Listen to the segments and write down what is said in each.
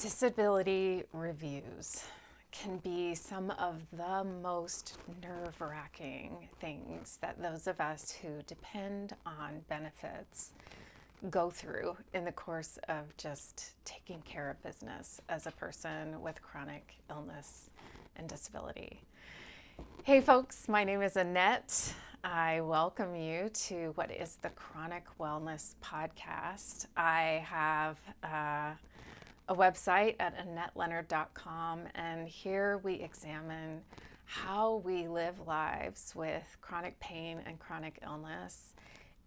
Disability reviews can be some of the most nerve-wracking things that those of us who depend on benefits go through in the course of just taking care of business as a person with chronic illness and disability. Hey folks, my name is Annette. I welcome you to what is the Chronic Wellness Podcast. I have a website at AnnetteLeonard.com, and here we examine how we live lives with chronic pain and chronic illness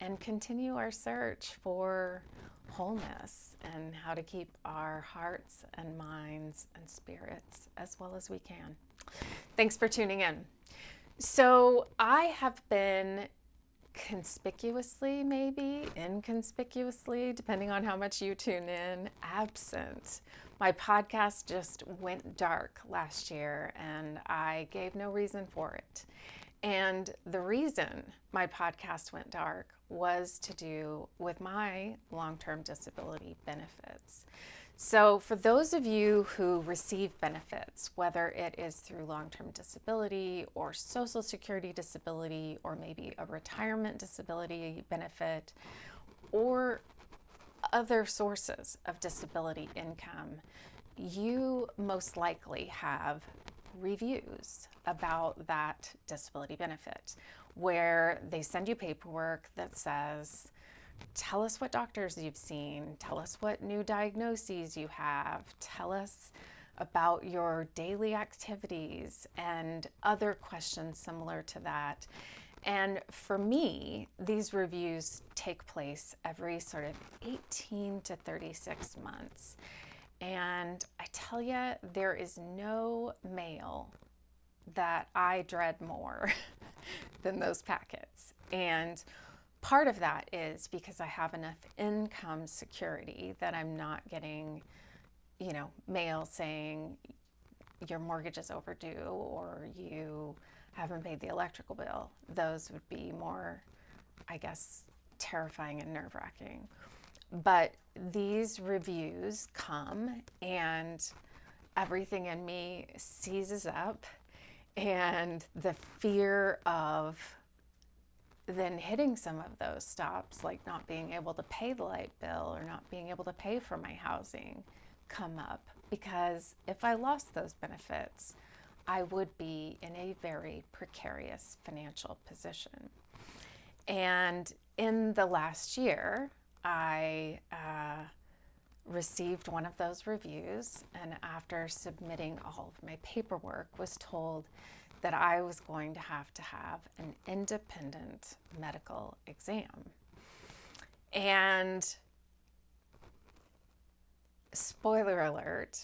and continue our search for wholeness and how to keep our hearts and minds and spirits as well as we can. Thanks for tuning in. So I have been conspicuously, maybe inconspicuously, depending on how much you tune in, absent. My podcast just went dark last year and I gave no reason for it. And the reason my podcast went dark was to do with my long-term disability benefits. So for those of you who receive benefits, whether it is through long-term disability or Social Security disability or maybe a retirement disability benefit or other sources of disability income, you most likely have reviews about that disability benefit where they send you paperwork that says, tell us what doctors you've seen, tell us what new diagnoses you have, tell us about your daily activities and other questions similar to that. And for me, these reviews take place every sort of 18 to 36 months. And I tell you, there is no mail that I dread more than those packets. And part of that is because I have enough income security that I'm not getting, mail saying your mortgage is overdue or you haven't paid the electrical bill. Those would be more, I guess, terrifying and nerve-wracking. But these reviews come and everything in me seizes up, and the fear of then hitting some of those stops, like not being able to pay the light bill or not being able to pay for my housing, come up. Because if I lost those benefits, I would be in a very precarious financial position. And in the last year, I received one of those reviews, and after submitting all of my paperwork, was told that I was going to have an independent medical exam. And spoiler alert,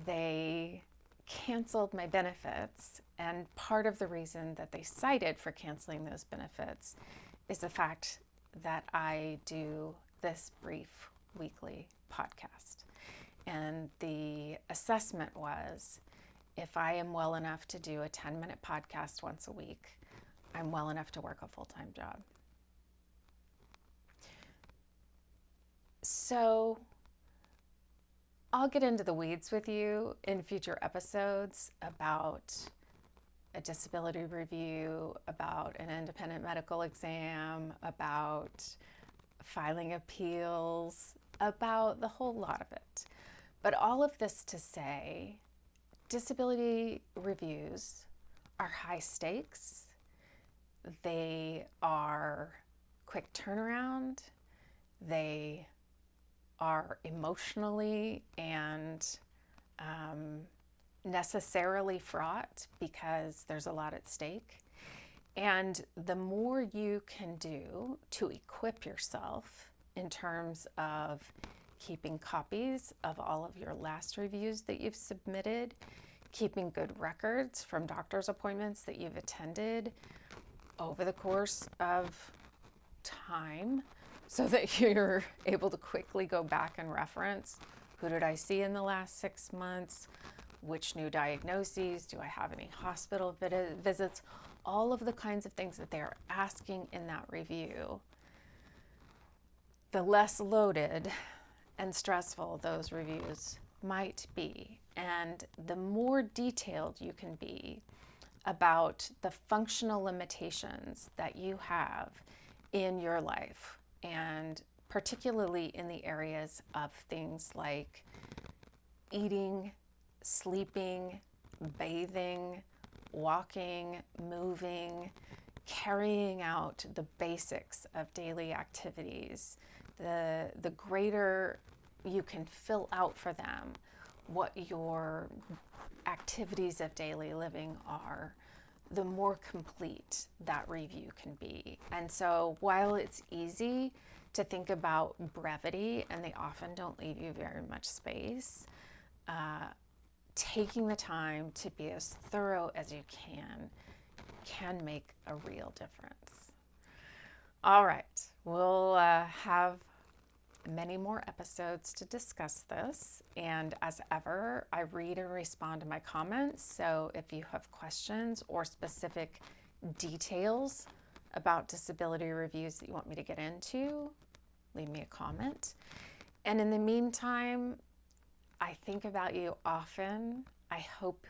they canceled my benefits, and part of the reason that they cited for canceling those benefits is the fact that I do this brief weekly podcast. And the assessment was, if I am well enough to do a 10-minute podcast once a week, I'm well enough to work a full-time job. So I'll get into the weeds with you in future episodes about a disability review, about an independent medical exam, about filing appeals, about the whole lot of it. But all of this to say, disability reviews are high stakes. They are quick turnaround. They are emotionally and necessarily fraught because there's a lot at stake. And the more you can do to equip yourself in terms of keeping copies of all of your last reviews that you've submitted, keeping good records from doctor's appointments that you've attended over the course of time so that you're able to quickly go back and reference, who did I see in the last 6 months? Which new diagnoses? Do I have any hospital visits? All of the kinds of things that they're asking in that review. The less loaded and stressful those reviews might be. And the more detailed you can be about the functional limitations that you have in your life, and particularly in the areas of things like eating, sleeping, bathing, walking, moving, carrying out the basics of daily activities, the greater you can fill out for them what your activities of daily living are, the more complete that review can be. And so while it's easy to think about brevity, and they often don't leave you very much space, taking the time to be as thorough as you can make a real difference. All right, we'll have many more episodes to discuss this, and as ever, I read and respond to my comments. So if you have questions or specific details about disability reviews that you want me to get into, leave me a comment. And in the meantime, I think about you often. I hope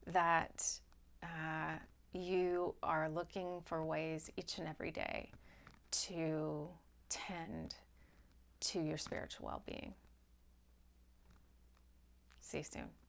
that you are looking for ways each and every day to tend to your spiritual well-being. See you soon.